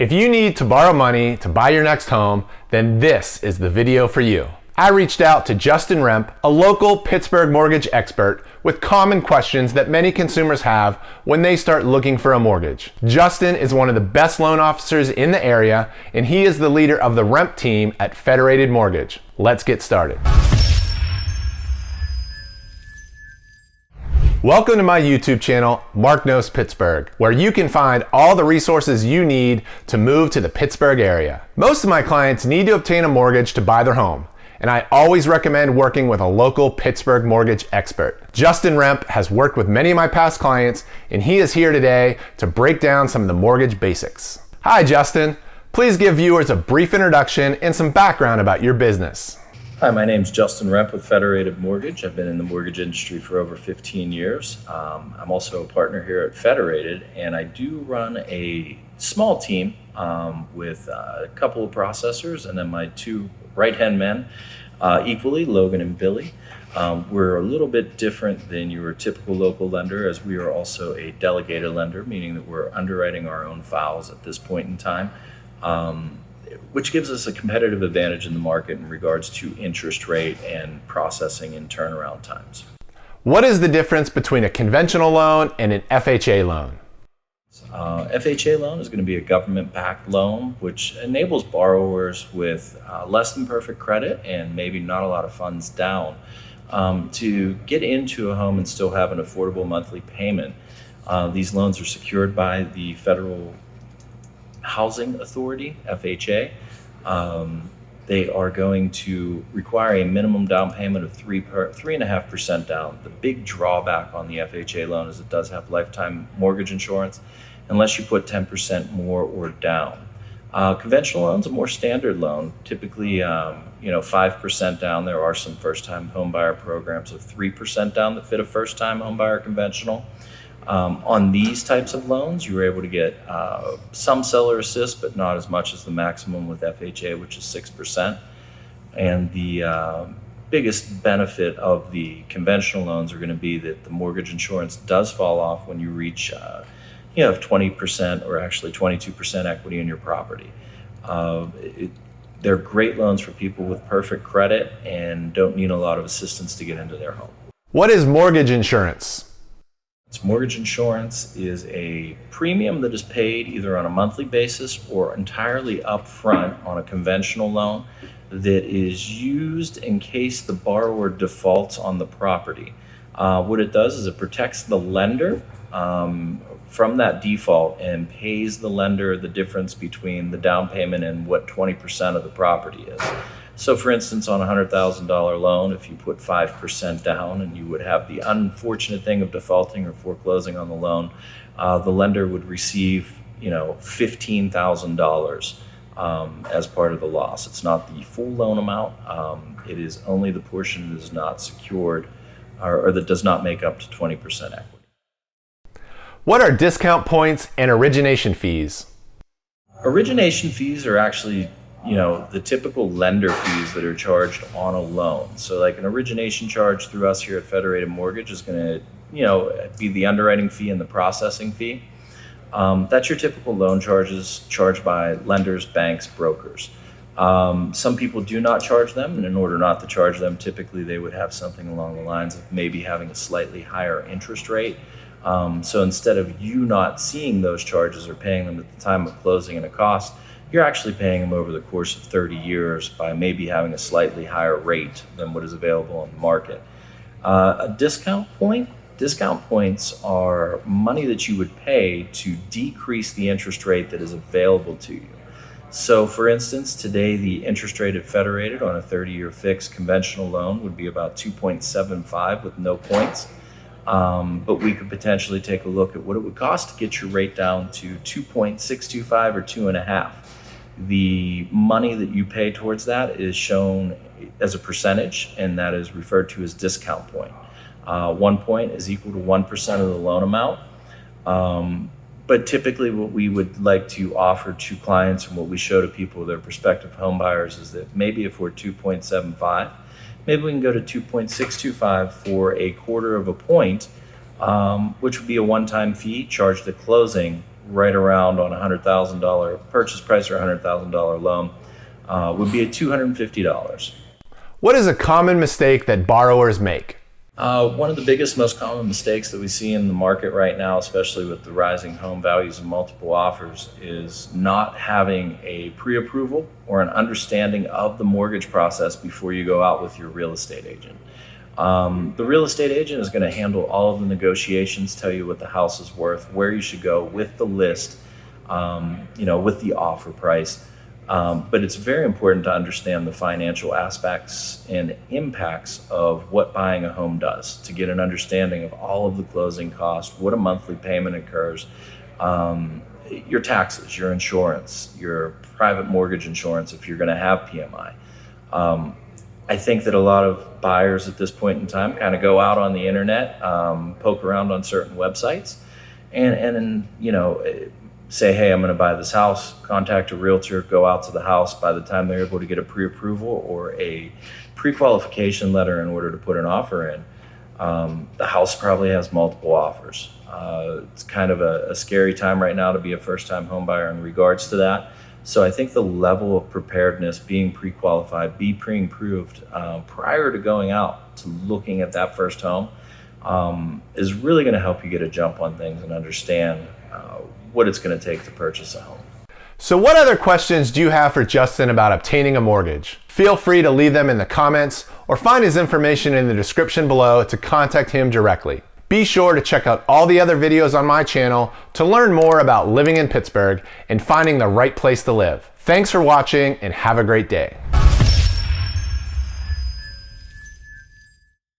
If you need to borrow money to buy your next home, then this is the video for you. I reached out to Justin Remp, a local Pittsburgh mortgage expert, with common questions that many consumers have when they start looking for a mortgage. Justin is one of the best loan officers in the area, and he is the leader of the Remp team at Federated Mortgage. Let's get started. Welcome to my YouTube channel, Mark Knows Pittsburgh, where you can find all the resources you need to move to the Pittsburgh area. Most of my clients need to obtain a mortgage to buy their home, and I always recommend working with a local Pittsburgh mortgage expert. Justin Remp has worked with many of my past clients, and he is here today to break down some of the mortgage basics. Hi, Justin. Please give viewers a brief introduction and some background about your business. Hi, my name is Justin Remp with Federated Mortgage. I've been in the mortgage industry for over 15 years. I'm also a partner here at Federated, and I do run a small team with a couple of processors and then my two right-hand men, equally, Logan and Billy. We're a little bit different than your typical local lender, as we are also a delegated lender, meaning that we're underwriting our own files at this point in time. Which gives us a competitive advantage in the market in regards to interest rate and processing and turnaround times. What is the difference between a conventional loan and an FHA loan? FHA loan is going to be a government-backed loan, which enables borrowers with less than perfect credit and maybe not a lot of funds down to get into a home and still have an affordable monthly payment. These loans are secured by the Federal Housing Authority, FHA. They are going to require a minimum down payment of 3.5% down. The big drawback on the FHA loan is it does have lifetime mortgage insurance unless you put 10% more or down. Conventional loans, a more standard loan, typically 5% down. There are some first-time home buyer programs of 3% down that fit a first-time home buyer conventional. On these types of loans, you were able to get some seller assist, but not as much as the maximum with FHA, which is 6%. And the biggest benefit of the conventional loans are going to be that the mortgage insurance does fall off when you reach, you have 20% or actually 22% equity in your property. They're great loans for people with perfect credit and don't need a lot of assistance to get into their home. What is mortgage insurance? Mortgage insurance is a premium that is paid either on a monthly basis or entirely upfront on a conventional loan that is used in case the borrower defaults on the property. What it does is it protects the lender from that default and pays the lender the difference between the down payment and what 20% of the property is. So for instance, on a $100,000 loan, if you put 5% down and you would have the unfortunate thing of defaulting or foreclosing on the loan, the lender would receive, $15,000 as part of the loss. It's not the full loan amount. It is only the portion that is not secured or that does not make up to 20% equity. What are discount points and origination fees? Origination fees are actually the typical lender fees that are charged on a loan. So like an origination charge through us here at Federated Mortgage is going to, be the underwriting fee and the processing fee. That's your typical loan charges charged by lenders, banks, brokers. Some people do not charge them, and in order not to charge them, typically they would have something along the lines of maybe having a slightly higher interest rate. So instead of you not seeing those charges or paying them at the time of closing and a cost, you're actually paying them over the course of 30 years by maybe having a slightly higher rate than what is available on the market. A discount points are money that you would pay to decrease the interest rate that is available to you. So for instance, today the interest rate at Federated on a 30-year fixed conventional loan would be about 2.75 with no points. But we could potentially take a look at what it would cost to get your rate down to 2.625 or 2.5. The money that you pay towards that is shown as a percentage, and that is referred to as discount point. 1 point is equal to 1% of the loan amount. But typically what we would like to offer to clients and what we show to people, their prospective home buyers, is that maybe if we're 2.75, maybe we can go to 2.625 for a quarter of a point, which would be a one-time fee charged at closing right around on a $100,000 purchase price or a $100,000 loan would be at $250. What is a common mistake that borrowers make? One of the biggest, most common mistakes that we see in the market right now, especially with the rising home values and multiple offers, is not having a pre-approval or an understanding of the mortgage process before you go out with your real estate agent. The real estate agent is going to handle all of the negotiations, tell you what the house is worth, where you should go with the list, with the offer price. But it's very important to understand the financial aspects and impacts of what buying a home does, to get an understanding of all of the closing costs, what a monthly payment occurs, your taxes, your insurance, your private mortgage insurance if you're going to have PMI. I think that a lot of buyers at this point in time kind of go out on the internet, poke around on certain websites, and say, hey, I'm going to buy this house, contact a realtor, go out to the house. By the time they're able to get a pre-approval or a pre-qualification letter in order to put an offer in, the house probably has multiple offers. It's kind of a scary time right now to be a first-time home buyer in regards to that. So I think the level of preparedness, being pre-qualified, be pre-approved prior to going out to looking at that first home is really going to help you get a jump on things and understand what it's going to take to purchase a home. So what other questions do you have for Justin about obtaining a mortgage? Feel free to leave them in the comments or find his information in the description below to contact him directly. Be sure to check out all the other videos on my channel to learn more about living in Pittsburgh and finding the right place to live. Thanks for watching and have a great day.